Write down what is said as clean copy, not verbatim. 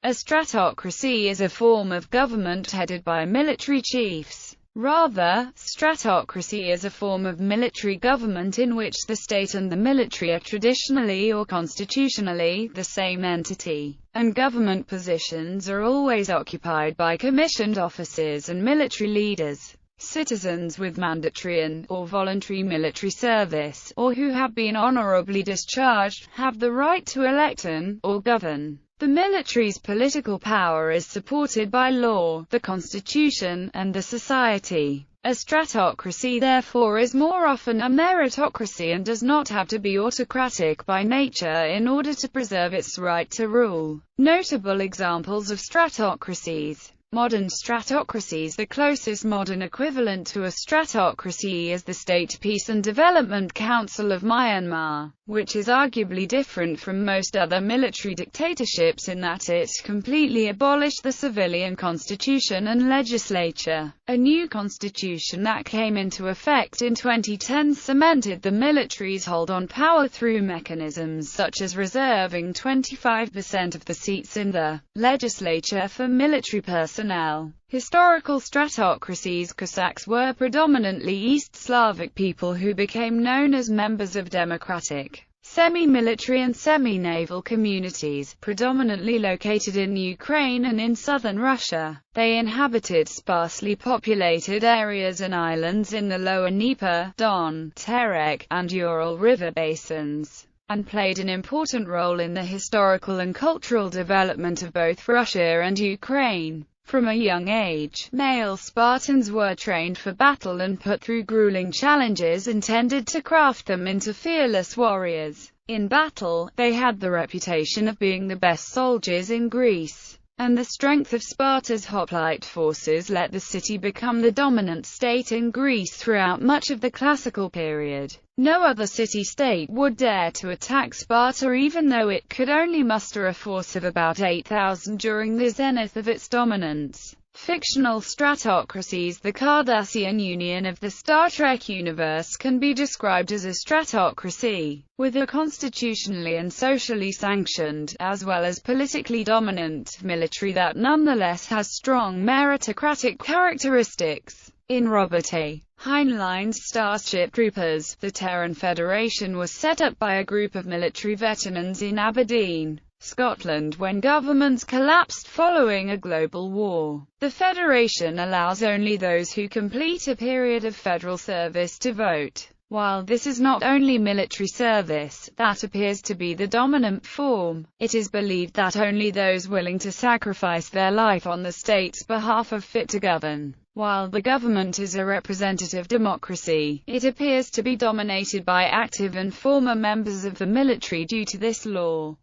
A stratocracy is a form of government headed by military chiefs. Rather, stratocracy is a form of military government in which the state and the military are traditionally or constitutionally the same entity, and government positions are always occupied by commissioned officers and military leaders. Citizens with mandatory and/or voluntary military service, or who have been honorably discharged, have the right to elect and/or govern. The military's political power is supported by law, the constitution, and the society. A stratocracy therefore is more often a meritocracy and does not have to be autocratic by nature in order to preserve its right to rule. Notable examples of stratocracies. Modern stratocracies. The closest modern equivalent to a stratocracy is the State Peace and Development Council of Myanmar, which is arguably different from most other military dictatorships in that it completely abolished the civilian constitution and legislature. A new constitution that came into effect in 2010 cemented the military's hold on power through mechanisms such as reserving 25% of the seats in the legislature for military personnel. Historical stratocracies. Cossacks were predominantly East Slavic people who became known as members of democratic, semi-military and semi-naval communities, predominantly located in Ukraine and in southern Russia. They inhabited sparsely populated areas and islands in the lower Dnieper, Don, Terek, and Ural river basins, and played an important role in the historical and cultural development of both Russia and Ukraine. From a young age, male Spartans were trained for battle and put through grueling challenges intended to craft them into fearless warriors. In battle, they had the reputation of being the best soldiers in Greece, and the strength of Sparta's hoplite forces let the city become the dominant state in Greece throughout much of the classical period. No other city-state would dare to attack Sparta even though it could only muster a force of about 8,000 during the zenith of its dominance. Fictional stratocracies. The Cardassian Union of the Star Trek universe can be described as a stratocracy, with a constitutionally and socially sanctioned, as well as politically dominant, military that nonetheless has strong meritocratic characteristics. In Robert A. Heinlein's Starship Troopers, the Terran Federation was set up by a group of military veterans in Aberdeen, Scotland when governments collapsed following a global war. The Federation allows only those who complete a period of federal service to vote. While this is not only military service that appears to be the dominant form, it is believed that only those willing to sacrifice their life on the state's behalf are fit to govern. While the government is a representative democracy, it appears to be dominated by active and former members of the military due to this law.